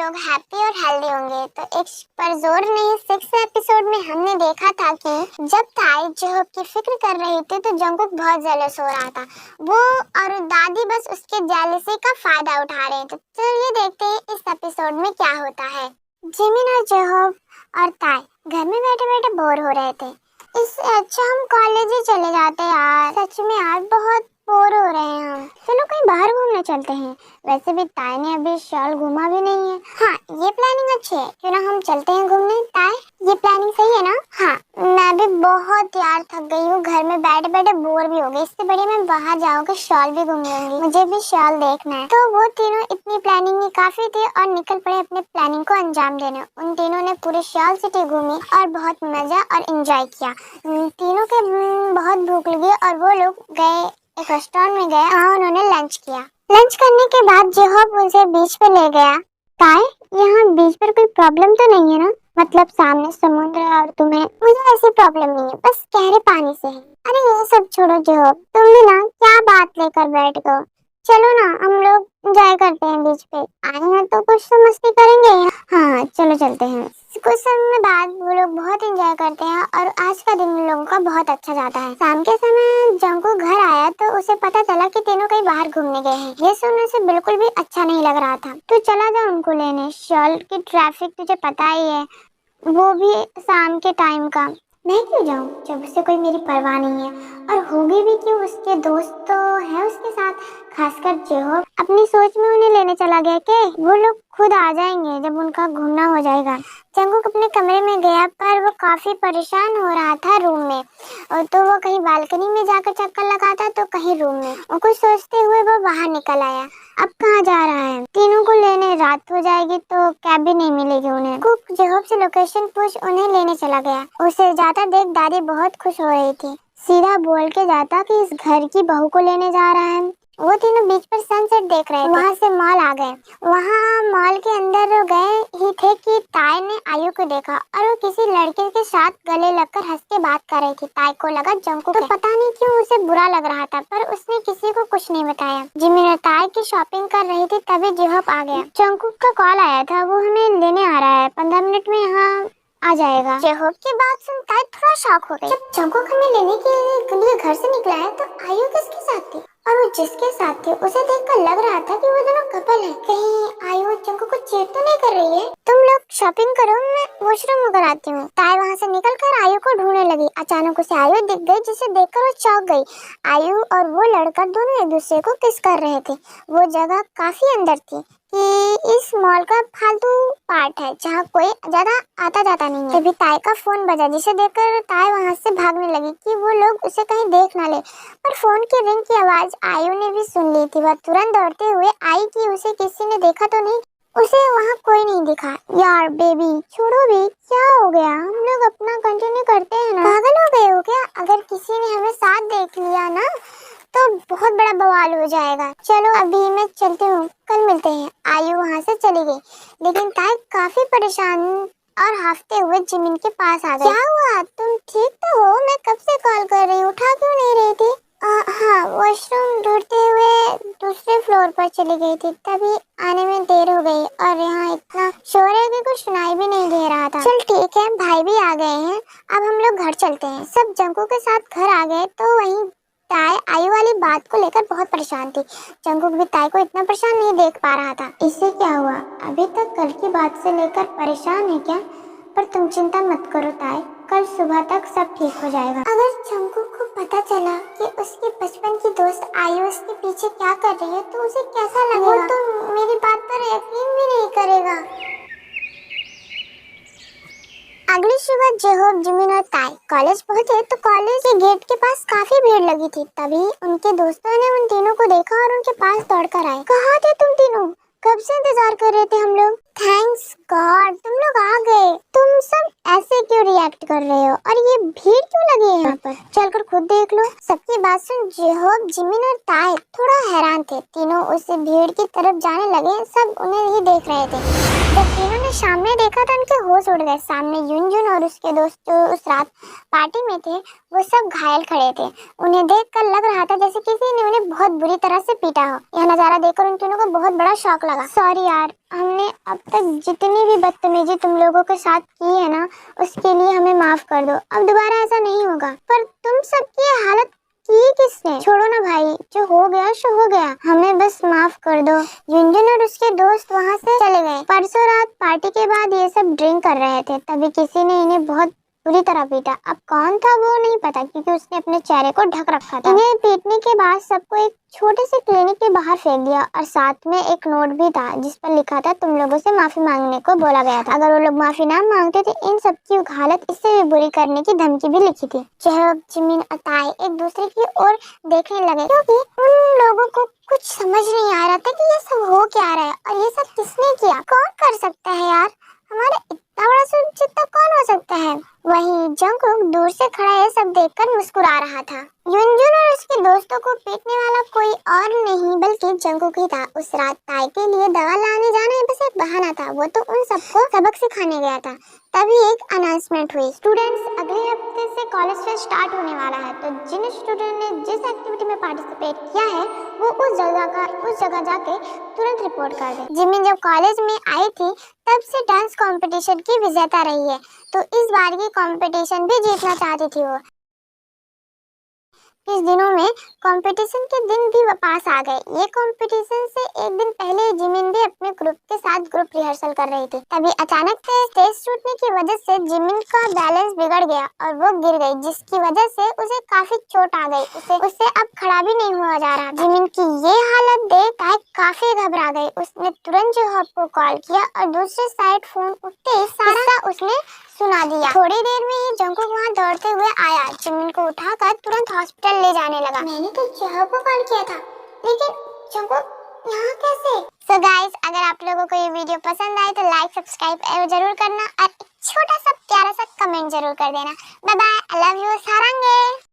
लोग हैप्पी और हेल्दी होंगे। तो एक पर जोर नहीं, 6 एपिसोड में हमने देखा था कि जब ताई जेहोब की फिक्र कर रही थी तो जंगकुक बहुत जेलस हो रहा था। वो और दादी बस उसके जेलसी का फायदा उठा रहे थे। चलिए देखते हैं इस एपिसोड में क्या होता है। जिमिन और जेहोब और ताई घर में बैठे बैठे बोर हो रहे थे। इससे अच्छा हम कॉलेज ही चले जाते यार। सच में यार बहुत बोर हो रहे हैं हम। चलो कहीं बाहर घूमने चलते हैं। वैसे भी ताई ने अभी शॉल घूमा भी नहीं है। हाँ ये प्लानिंग अच्छी है, क्यों ना हम चलते हैं घूमने। ताई ये प्लानिंग सही है ना? हाँ मैं भी बहुत यार थक गई हूँ, घर में बैठे बैठे बोर भी हो गई। इससे बढ़िया मैं बाहर जाऊँगी, शॉल भी घूम लूंगी। मुझे भी शॉल देखना है। तो वो तीनों इतनी प्लानिंग ही काफी थी और निकल पड़े अपने प्लानिंग को अंजाम देने। उन तीनों ने पूरी शॉल सिटी घूमी और बहुत मजा और एंजॉय किया। तीनों के बहुत भूख लगी और वो लोग गए एक रेस्टोरेंट में गए। वहाँ उन्होंने लंच किया। लंच करने के बाद जेहोब उनसे बीच पे ले गया। ताई यहाँ बीच पर कोई प्रॉब्लम तो नहीं है ना? मतलब सामने समुद्र है और तुम्हें। मुझे ऐसी प्रॉब्लम नहीं है, बस गहरे पानी से है। अरे ये सब छोड़ो जेहोब, तुम भी ना क्या बात लेकर बैठ गए। चलो ना हम लोग एंजॉय करते हैं, बीच पे आए हैं तो कुछ तो मस्ती करेंगे। हाँ चलो चलते हैं। कुछ समय बाद वो लोग बहुत एंजॉय करते हैं और आज का दिन उन लोगों का बहुत अच्छा जाता है। शाम के समय जंगकुक घर आया तो उसे पता चला कि तीनों कहीं बाहर घूमने गए हैं। ये सुनने से बिल्कुल भी अच्छा नहीं लग रहा था। तो चला जा उनको लेने। शॉल की ट्रैफिक तुझे पता ही है, वो भी शाम के टाइम का। मैं क्यों जाऊं जब उसे कोई मेरी परवाह नहीं है, और होगी भी क्यों, उसके दोस्त तो है उसके साथ, खासकर जेहोब। अपनी सोच में उन्हें लेने चला गया कि वो लोग खुद आ जाएंगे जब उनका घूमना हो जाएगा। जंगकुक अपने कमरे में गया पर वो काफी परेशान हो रहा था रूम में। और तो वो कहीं बालकनी में जाकर चक्कर लगाता तो कहीं रूम में। और कुछ सोचते हुए वो बाहर निकल आया। अब कहाँ जा रहा है? तीनों को लेने। रात हो जाएगी तो कैब भी नहीं मिलेगी उन्हें। कुक जेहोब से लोकेशन पूछ उन्हें लेने चला गया। उसे जाता देख दादी बहुत खुश हो रही थी। सीधा बोल के जाता कि इस घर की बहू को लेने जा रहा है। वो तीनों बीच पर सनसेट देख रहे थे। वहाँ से मॉल आ गए। वहाँ मॉल के अंदर गए ही थे कि ताई ने आयु को देखा और वो किसी लड़के के साथ गले लगकर हंस के बात कर रही थी। ताई को लगा जंगकुक तो पता नहीं क्यों उसे बुरा लग रहा था, पर उसने किसी को कुछ नहीं बताया। जिमिन ताई की शॉपिंग कर रही थी तभी जेहोब आ गया। जंगकुक का कॉल आया था, वो हमें लेने आ रहा है, 15 मिनट में यहाँ आ जाएगा। जेहोब की बात सुन ताई थोड़ा शॉक हो गई। जब जंगकुक हमें लेने के लिए घर से निकला है तो आयु किसके साथ थी? और वो जिसके साथ थी उसे देखकर लग रहा था कि वो दोनों कपल है। कहीं आयु जंगकुक को चीट तो नहीं कर रही है? तुम लोग शॉपिंग करो, मैं वॉशरूम होकर आती हूँ। ताई वहाँ से निकलकर आयु को ढूंढने लगी। अचानक उसे आयु दिख गई, जिसे देखकर वो चौंक गई। आयु और वो लड़का दोनों एक दूसरे को किस कर रहे थे। वो जगह काफी अंदर थी कि इस मॉल का फालतू पार्ट है जहाँ कोई ज्यादा आता जाता नहीं है। तभी ताई का फोन बजा, जिसे देखकर ताई वहाँ से भागने लगी कि वो लोग उसे कहीं देख ना ले। पर फोन की रिंग की आवाज आयु ने भी सुन ली थी। वह तुरंत दौड़ते हुए आई कि उसे किसी ने देखा तो नहीं। उसे वहाँ कोई नहीं दिखा। यार बेबी छोड़ो भी, क्या हो गया? हम लोग अपना कंटिन्यू करते हैं ना। पागल हो गए हो क्या? अगर किसी ने हमें साथ देख लिया ना तो बहुत बड़ा बवाल हो जाएगा। चलो अभी मैं चलती हूँ, कल मिलते हैं। आयु वहाँ से चली गई, लेकिन ताई काफी परेशान और हाफते हुए जिमिन के पास आ गई। क्या हुआ? तुम ठीक तो हो? मैं कब से कॉल कर रही हूँ, उठा क्यों नहीं रही थी? हाँ वॉशरूम ढूंढते हुए दूसरे फ्लोर पर चली गई थी, तभी आने में देर हो गई और यहाँ इतना शोर है कि कुछ सुनाई भी नहीं दे रहा था। चल ठीक है, भाई भी आ गए हैं, अब हम लोग घर चलते हैं। सब जंगकुक के साथ घर आ गए तो वहीं ताई आयु वाली बात को लेकर बहुत परेशान थी। जंगकुक भी ताई को इतना परेशान नहीं देख पा रहा था। इससे क्या हुआ? अभी तक कल की बात से लेकर परेशान है क्या? पर तुम चिंता मत करो ताई, कल सुबह तक सब ठीक हो जाएगा। अगर जंगकुक को पता चला कि उसकी बचपन की दोस्त आयु उसके पीछे क्या कर रही है तो उसे कैसा लगेगा? वो तो मेरी बात पर यकीन भी नहीं करेगा। अगली सुबह जेहोब, जिमिन और ताई कॉलेज पहुंचे तो कॉलेज के गेट के पास काफी भीड़ लगी थी। तभी उनके दोस्तों ने उन तीनों को देखा और उनके पास दौड़कर आए। कहाँ थे तुम तीनों? कब से इंतजार कर रहे थे हम लोग। थैंक्स गॉड तुम लोग आ गए। तुम सब ऐसे क्यों रिएक्ट कर रहे हो और ये भीड़ क्यों लगी है यहाँ पर? चलकर खुद देख लो। सबकी बात सुन जेहोब, जिमिन और ताई थोड़ा हैरान थे। तीनों उस भीड़ की तरफ जाने लगे, सब उन्हें ही देख रहे थे। जब तीनों ने सामने देखा तो उनके होश उड़ गए। सामने युनजुन और उसके दोस्त जो उस रात पार्टी में थे वो सब घायल खड़े थे। उन्हें देखकर लग रहा था जैसे किसी ने उन्हें बहुत बुरी तरह से पीटा हो। यह नजारा देखकर उन तीनों को बहुत बड़ा शॉक लगा। सॉरी यार, हमने अब तक जितनी भी बदतमीजी तुम लोगों के साथ की है ना, उसके लिए हमें माफ कर दो। अब दोबारा ऐसा नहीं होगा। पर तुम सबकी ये हालत की किसने? छोड़ो ना भाई, जो हो गया सो हो गया, हमें बस माफ कर दो। युनजुन और उसके दोस्त वहाँ से चले गए। परसों रात पार्टी के बाद ये सब ड्रिंक कर रहे थे, तभी किसी ने इन्हें बहुत बुरी तरह पीटा। अब कौन था वो नहीं पता, क्योंकि उसने अपने चेहरे को ढक रखा था। इन्हें पीटने के बाद सबको एक छोटे से क्लिनिक के बाहर फेंक दिया और साथ में एक नोट भी था जिस पर लिखा था तुम लोगों से माफी मांगने को बोला गया था। अगर वो लोग माफी ना मांगते तो इन सबकी हालत इससे भी बुरी करने की धमकी भी लिखी थी। चेहक, जिमिन और ताई एक दूसरे की ओर देखने लगे, क्योंकि उन लोगों को कुछ समझ नहीं आ रहा था कि ये सब हो क्या रहा है और ये सब किसने किया। कौन कर सकता है यार, हमारे इतना बड़ा सुचिता कौन हो सकता है? वहीं जंगकुक दूर से खड़ा ये सब देखकर मुस्कुरा रहा था। युनजुन और उसके दोस्तों को पीटने वाला कोई और नहीं बल्कि जंगकुक ही था। उस रात ताई के लिए दवा लाने जाना बस एक बहाना था, वो तो उन सबको सबक सिखाने गया था। तभी एक अनाउंसमेंट हुई, स्टूडेंट्स अगले हफ्ते से कॉलेज फेस्ट स्टार्ट होने वाला है, तो जिन स्टूडेंट ने जिस एक्टिविटी में पार्टिसिपेट किया है वो उस जगह जाके तुरंत रिपोर्ट कर दे। जिमिन जब कॉलेज में आई थी तब से डांस कंपटीशन की विजेता रही है, तो इस बार की कंपटीशन भी जीतना चाहती थी वो। इस दिनों में कंपटीशन के दिन भी पास आ गए। ये कंपटीशन से एक दिन पहले जिमिन भी अपने ग्रुप के साथ ग्रुप रिहर्सल कर रही थी। तभी अचानक से स्टेज टूटने की वजह से जिमिन का बैलेंस बिगड़ गया और वो गिर गई, जिसकी वजह से उसे काफी चोट आ गई। उससे अब खड़ा भी नहीं हुआ जा रहा। जिमिन की ये हालत देख ताई काफी घबरा गई। उसने तुरंत जोहब को कॉल किया और दूसरे साइड फोन उठते ही सारा उसने सुना दिया। थोड़ी देर में ही जंगकुक वहाँ दौड़ते हुए आया, जिमिन को उठाकर तुरंत हॉस्पिटल ले जाने लगा। मैंने तो जोहब को कॉल किया था, लेकिन जंगकुक यहाँ कैसे? सो गाइस, अगर आप लोगों को ये वीडियो पसंद आए तो लाइक सब्सक्राइब जरूर करना और एक छोटा सा प्यारा सा कमेंट जरूर कर देना। Bye bye, I love you सारंगे।